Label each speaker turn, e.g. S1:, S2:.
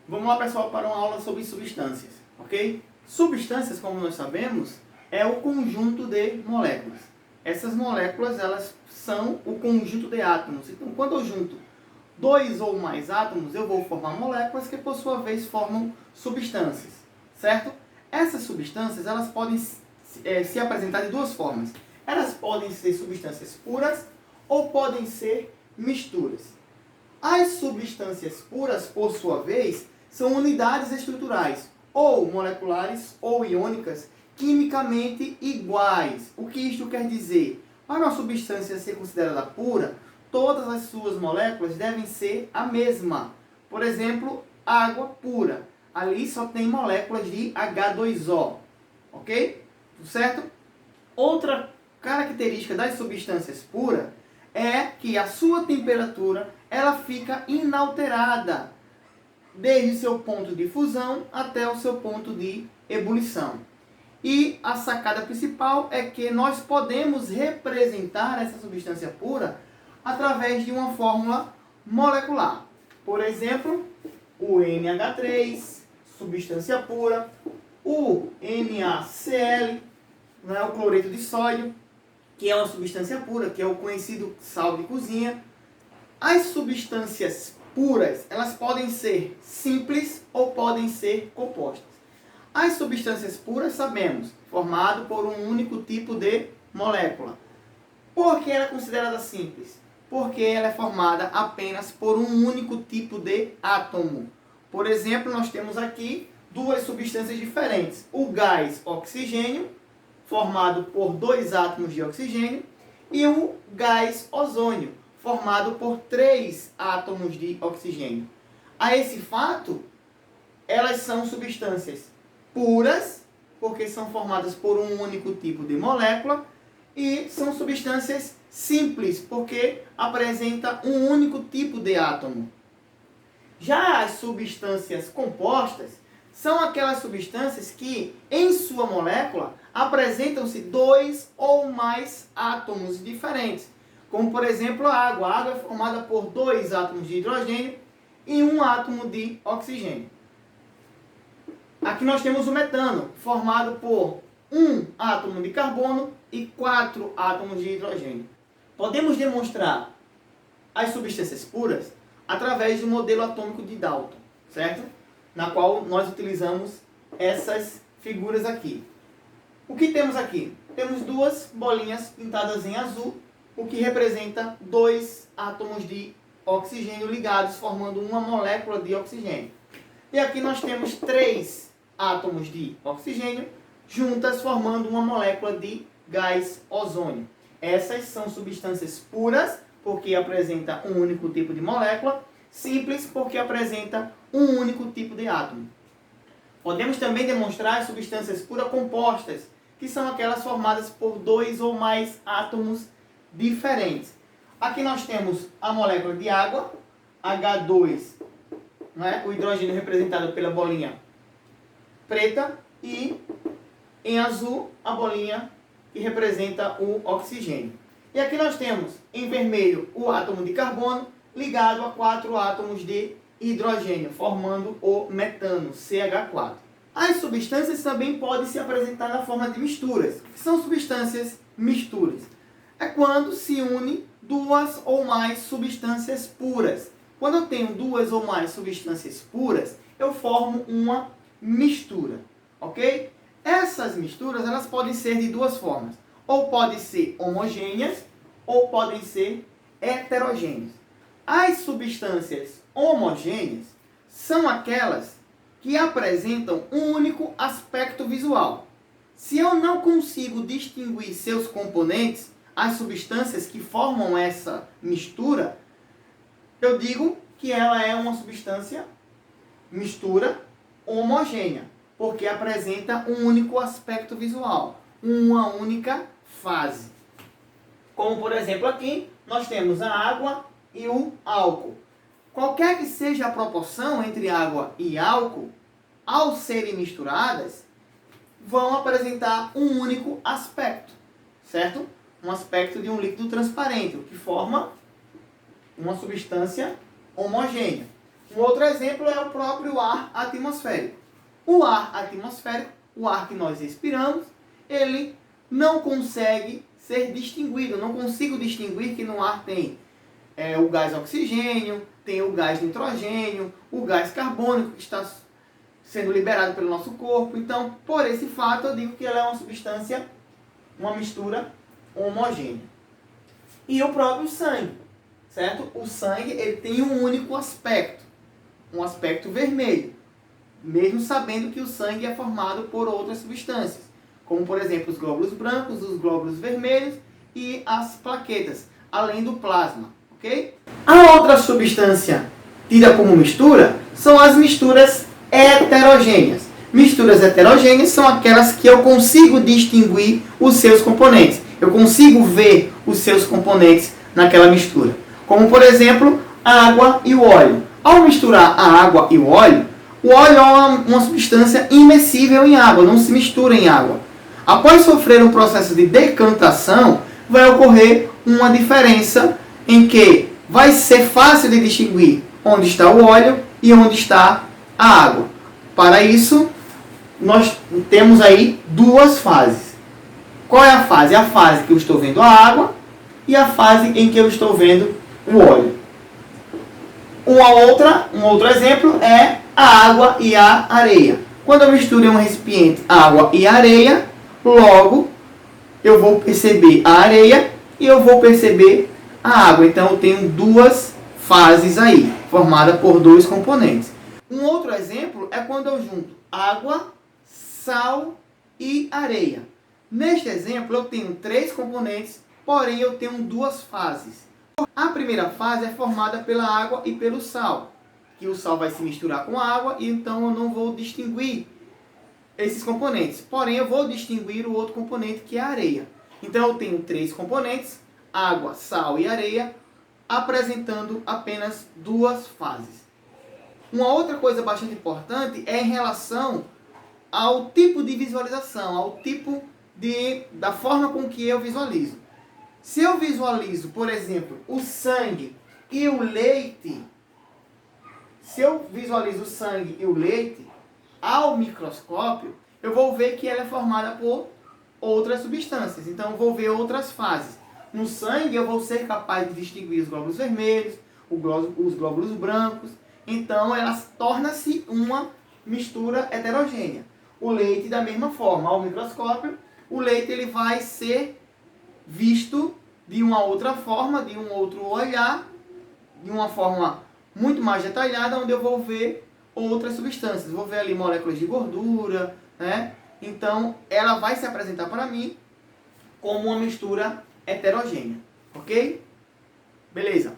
S1: Vamos lá, pessoal, para uma aula sobre substâncias, ok? Substâncias, como nós sabemos, é o conjunto de moléculas. Essas moléculas, elas são o conjunto de átomos. Então, quando eu junto dois ou mais átomos, eu vou formar moléculas que, por sua vez, formam substâncias, certo? Essas substâncias, elas podem se apresentar de duas formas. Elas podem ser substâncias puras ou podem ser misturas. As substâncias puras, por sua vez, são unidades estruturais, ou moleculares ou iônicas, quimicamente iguais. O que isto quer dizer? Para uma substância ser considerada pura, todas as suas moléculas devem ser a mesma. Por exemplo, água pura. Ali só tem moléculas de H2O. Ok? Tudo certo? Outra característica das substâncias puras é que a sua temperatura ela fica inalterada, desde o seu ponto de fusão até o seu ponto de ebulição. E a sacada principal é que nós podemos representar essa substância pura através de uma fórmula molecular. Por exemplo, o NH3, substância pura, o NaCl, o cloreto de sódio, que é uma substância pura, que é o conhecido sal de cozinha. As substâncias puras, elas podem ser simples ou podem ser compostas. As substâncias puras, sabemos, formado por um único tipo de molécula. Por que ela é considerada simples? Porque ela é formada apenas por um único tipo de átomo. Por exemplo, nós temos aqui duas substâncias diferentes. O gás oxigênio, formado por dois átomos de oxigênio, e o gás ozônio, formado por 3 átomos de oxigênio. A esse fato, elas são substâncias puras, porque são formadas por um único tipo de molécula, e são substâncias simples, porque apresentam um único tipo de átomo. Já as substâncias compostas são aquelas substâncias que, em sua molécula, apresentam-se 2 ou mais átomos diferentes. Como, por exemplo, a água. A água é formada por 2 átomos de hidrogênio e 1 átomo de oxigênio. Aqui nós temos o metano, formado por 1 átomo de carbono e 4 átomos de hidrogênio. Podemos demonstrar as substâncias puras através do modelo atômico de Dalton, certo? Na qual nós utilizamos essas figuras aqui. O que temos aqui? Temos 2 bolinhas pintadas em azul, o que representa 2 átomos de oxigênio ligados, formando uma molécula de oxigênio. E aqui nós temos 3 átomos de oxigênio juntas, formando uma molécula de gás ozônio. Essas são substâncias puras, porque apresenta um único tipo de molécula, simples, porque apresenta um único tipo de átomo. Podemos também demonstrar as substâncias puras compostas, que são aquelas formadas por 2 ou mais átomos diferentes. Aqui nós temos a molécula de água, H2, o hidrogênio representado pela bolinha preta, e em azul a bolinha que representa o oxigênio. E aqui nós temos em vermelho o átomo de carbono ligado a 4 átomos de hidrogênio, formando o metano, CH4. As substâncias também podem se apresentar na forma de misturas. O que são substâncias misturas? É quando se une 2 ou mais substâncias puras. Quando eu tenho 2 ou mais substâncias puras, eu formo uma mistura, ok? Essas misturas, elas podem ser de duas formas. Ou podem ser homogêneas, ou podem ser heterogêneas. As substâncias homogêneas são aquelas que apresentam um único aspecto visual. Se eu não consigo distinguir seus componentes, as substâncias que formam essa mistura, eu digo que ela é uma substância mistura homogênea, porque apresenta um único aspecto visual, uma única fase. Como, por exemplo, aqui nós temos a água e o álcool. Qualquer que seja a proporção entre água e álcool, ao serem misturadas, vão apresentar um único aspecto, certo? Um aspecto de um líquido transparente, o que forma uma substância homogênea. Um outro exemplo é o próprio ar atmosférico. O ar atmosférico, o ar que nós respiramos, ele não consegue ser distinguido. Eu não consigo distinguir que no ar tem o gás oxigênio, tem o gás nitrogênio, o gás carbônico que está sendo liberado pelo nosso corpo. Então, por esse fato, eu digo que ela é uma substância, uma mistura homogênea. E o próprio sangue, certo? O sangue ele tem um único aspecto, um aspecto vermelho, mesmo sabendo que o sangue é formado por outras substâncias, como por exemplo os glóbulos brancos, os glóbulos vermelhos e as plaquetas, além do plasma, ok? A outra substância tida como mistura são as misturas heterogêneas. Misturas heterogêneas são aquelas que eu consigo distinguir os seus componentes. Eu consigo ver os seus componentes naquela mistura. Como, por exemplo, a água e o óleo. Ao misturar a água e o óleo é uma substância imercível em água, não se mistura em água. Após sofrer um processo de decantação, vai ocorrer uma diferença em que vai ser fácil de distinguir onde está o óleo e onde está a água. Para isso, nós temos aí duas fases. Qual é a fase? A fase que eu estou vendo a água e a fase em que eu estou vendo o óleo. Um outro exemplo é a água e a areia. Quando eu misturo em um recipiente água e areia, logo eu vou perceber a areia e eu vou perceber a água. Então eu tenho duas fases aí, formada por dois componentes. Um outro exemplo é quando eu junto água, sal e areia. Neste exemplo eu tenho três componentes, porém eu tenho duas fases. A primeira fase é formada pela água e pelo sal, que o sal vai se misturar com a água e então eu não vou distinguir esses componentes. Porém eu vou distinguir o outro componente que é a areia. Então eu tenho três componentes, água, sal e areia, apresentando apenas duas fases. Uma outra coisa bastante importante é em relação ao tipo de visualização, ao tipo da forma com que eu visualizo. Se eu visualizo, por exemplo, o sangue e o leite, ao microscópio, eu vou ver que ela é formada por outras substâncias. Então eu vou ver outras fases. No sangue eu vou ser capaz de distinguir os glóbulos vermelhos, os glóbulos brancos. Então ela torna-se uma mistura heterogênea. O leite da mesma forma, ao microscópio, o leite ele vai ser visto de uma outra forma, de um outro olhar, de uma forma muito mais detalhada, onde eu vou ver outras substâncias. Vou ver ali moléculas de gordura, né? Então, ela vai se apresentar para mim como uma mistura heterogênea, ok? Beleza.